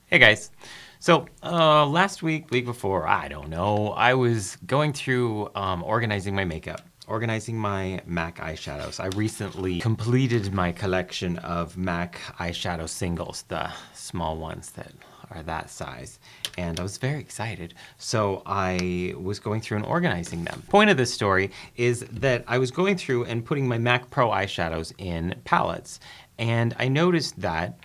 Hey guys. So last week, week before, I don't know, I was going through organizing my makeup, organizing my MAC eyeshadows. I recently completed my collection of MAC eyeshadow singles, the small ones that are that size. And I was very excited. So I was going through and organizing them. Point of this story is that I was going through and putting my MAC Pro eyeshadows in palettes. And I noticed that,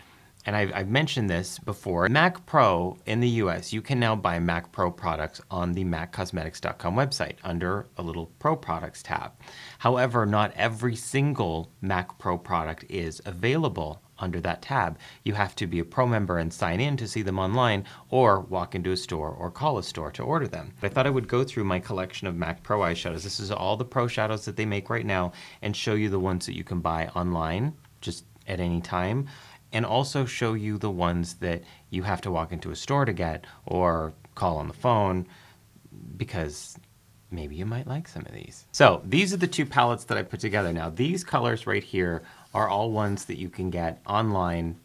and I've mentioned this before, Mac Pro in the US, you can now buy Mac Pro products on the maccosmetics.com website under a little Pro Products tab. However, not every single Mac Pro product is available under that tab. You have to be a Pro member and sign in to see them online, or walk into a store or call a store to order them. I thought I would go through my collection of Mac Pro eyeshadows. This is all the Pro shadows that they make right now, and show you the ones that you can buy online just at any time, and also show you the ones that you have to walk into a store to get or call on the phone, because maybe you might like some of these. So these are the two palettes that I put together. Now these colors right here are all ones that you can get online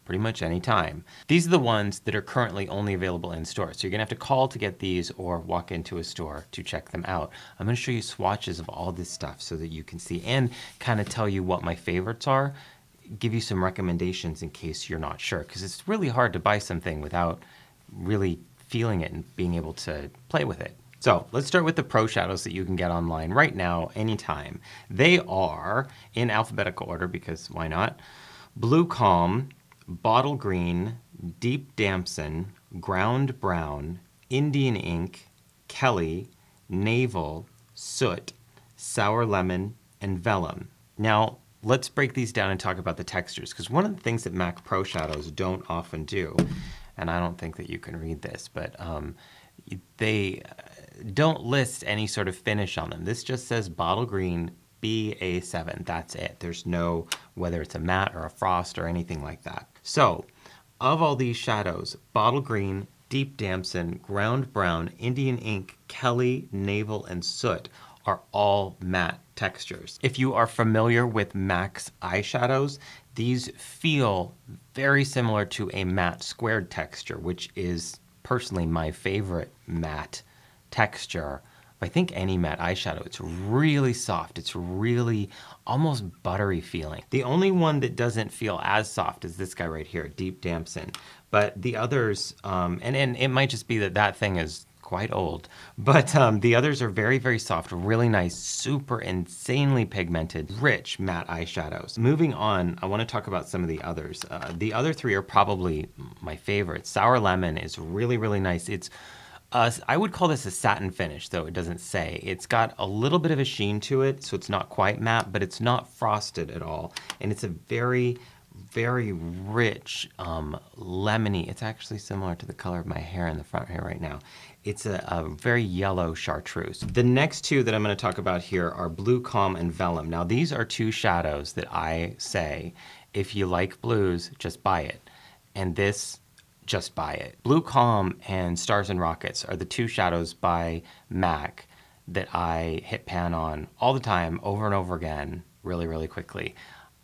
pretty much any time. These are the ones that are currently only available in stores. So you're gonna have to call to get these or walk into a store to check them out. I'm gonna show you swatches of all this stuff so that you can see and kind of tell you what my favorites are, give you some recommendations in case you're not sure, because it's really hard to buy something without really feeling it and being able to play with it. So let's start with the Pro shadows that you can get online right now, anytime. They are in alphabetical order, because why not? Blue Calm, Bottle Green, Deep Damson, Ground Brown, Indian Ink, Kelly, Navel, Soot, Sour Lemon, and Vellum. Now, let's break these down and talk about the textures, because one of the things that MAC Pro shadows don't often do, and I don't think that you can read this, but they don't list any sort of finish on them. This just says Bottle Green BA7, that's it. There's no, whether it's a matte or a frost or anything like that. So, of all these shadows, Bottle Green, Deep Damson, Ground Brown, Indian Ink, Kelly, Navel, and Soot are all matte textures. If you are familiar with MAC's eyeshadows, these feel very similar to a matte squared texture, which is personally my favorite matte texture. I think any matte eyeshadow, it's really soft. It's really almost buttery feeling. The only one that doesn't feel as soft is this guy right here, Deep Damson. But the others, and it might just be that that thing is quite old, but the others are very, very soft, really nice, super insanely pigmented, rich matte eyeshadows. Moving on, I want to talk about some of the others. The other three are probably my favorites. Sour Lemon is really, really nice. It's I would call this a satin finish, though it doesn't say. It's got a little bit of a sheen to it, so it's not quite matte, but it's not frosted at all. And it's a very, very rich, lemony. It's actually similar to the color of my hair in the front here right now. It's a very yellow chartreuse. The next two that I'm going to talk about here are Blue Calm and Vellum. Now these are two shadows that I say, if you like blues, just buy it. And this, just buy it. Blue Calm and Stars and Rockets are the two shadows by MAC that I hit pan on all the time, over and over again, really, really quickly.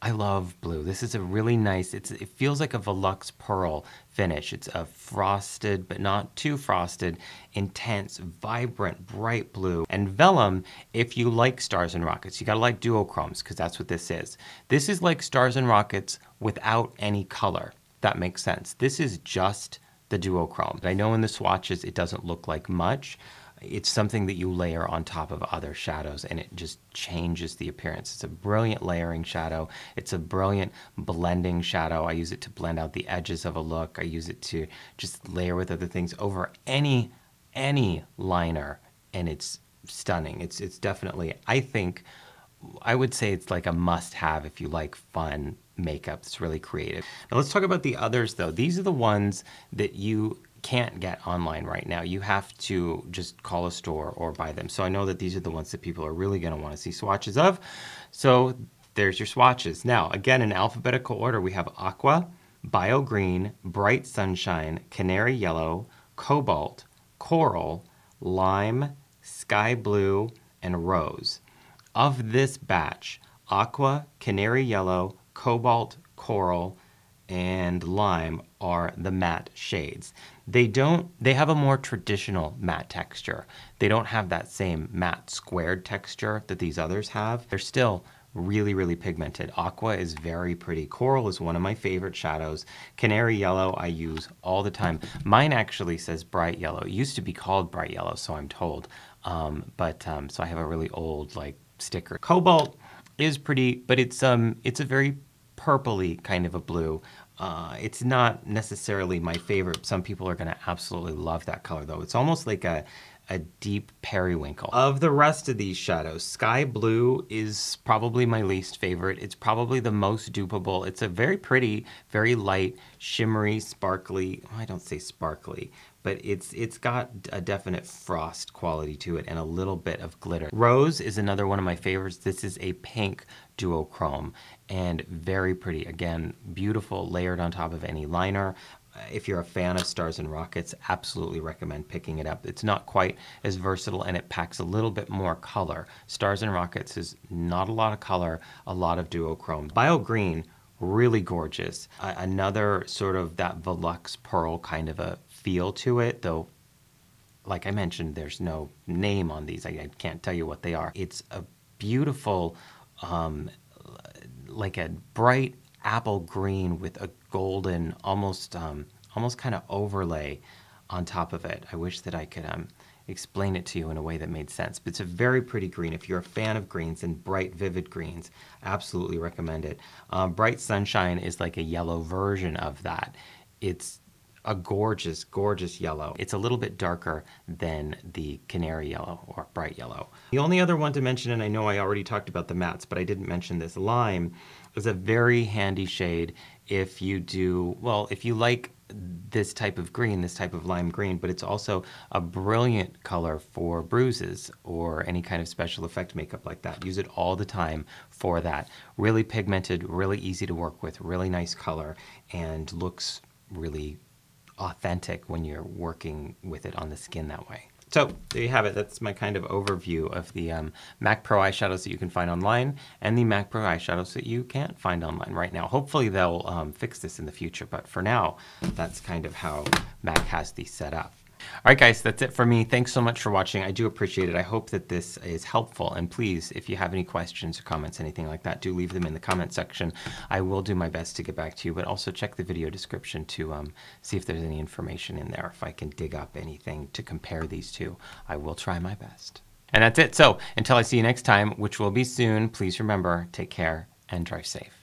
I love blue. This is a really nice, it feels like a Velux Pearl finish. It's a frosted, but not too frosted, intense, vibrant, bright blue. And Vellum, if you like Stars and Rockets, you gotta like duochromes, because that's what this is. This is like Stars and Rockets without any color. That makes sense. This is just the duochrome. I know in the swatches it doesn't look like much. It's something that you layer on top of other shadows, and it just changes the appearance. It's a brilliant layering shadow. It's a brilliant blending shadow. I use it to blend out the edges of a look. I use it to just layer with other things over any liner, and it's stunning. It's definitely, I would say it's like a must-have if you like fun makeup. It's really creative. Now let's talk about the others, though. These are the ones that you can't get online right now. You have to just call a store or buy them. So I know that these are the ones that people are really going to want to see swatches of. So there's your swatches. Now, again, in alphabetical order, we have Aqua, Bio Green, Bright Sunshine, Canary Yellow, Cobalt, Coral, Lime, Sky Blue, and Rose. Of this batch, Aqua, Canary Yellow, Cobalt, Coral, and lime are the matte shades. They have a more traditional matte texture. They don't have that same matte squared texture that these others have. They're still really, really pigmented. Aqua is very pretty. Coral is one of my favorite shadows. Canary yellow I use all the time. Mine actually says bright yellow. It used to be called bright yellow, so I'm told. So I have a really old like sticker. Cobalt is pretty, but it's a very purpley kind of a blue. It's not necessarily my favorite. Some people are going to absolutely love that color though. It's almost like a deep periwinkle. Of the rest of these shadows, Sky Blue is probably my least favorite. It's probably the most dupable. It's a very pretty, very light, shimmery, sparkly, I don't say sparkly, but it's got a definite frost quality to it and a little bit of glitter. Rose is another one of my favorites. This is a pink duochrome and very pretty. Again, beautiful, layered on top of any liner. If you're a fan of Stars and Rockets, absolutely recommend picking it up. It's not quite as versatile and it packs a little bit more color. Stars and Rockets is not a lot of color, a lot of duochrome. Bio Green, really gorgeous. Another sort of that Velux Pearl kind of a feel to it, though like I mentioned, there's no name on these. I can't tell you what they are. It's a beautiful, like a bright apple green with a golden, almost kind of overlay on top of it. I wish that I could explain it to you in a way that made sense. But it's a very pretty green. If you're a fan of greens and bright, vivid greens, absolutely recommend it. Bright Sunshine is like a yellow version of that. It's a gorgeous, gorgeous yellow. It's a little bit darker than the Canary Yellow or Bright Yellow. The only other one to mention, and I know I already talked about the mattes, but I didn't mention this, Lime is a very handy shade if you do, well, if you like this type of green, this type of lime green, but it's also a brilliant color for bruises or any kind of special effect makeup like that. Use it all the time for that. Really pigmented, really easy to work with, really nice color, and looks really authentic when you're working with it on the skin that way. So there you have it. That's my kind of overview of the MAC Pro eyeshadows that you can find online and the MAC Pro eyeshadows that you can't find online right now. Hopefully they'll fix this in the future, but for now, that's kind of how MAC has these set up. All right, guys, that's it for me. Thanks so much for watching. I do appreciate it. I hope that this is helpful. And please, if you have any questions or comments, anything like that, do leave them in the comment section. I will do my best to get back to you, but also check the video description to see if there's any information in there. If I can dig up anything to compare these two, I will try my best. And that's it. So until I see you next time, which will be soon, please remember, take care and drive safe.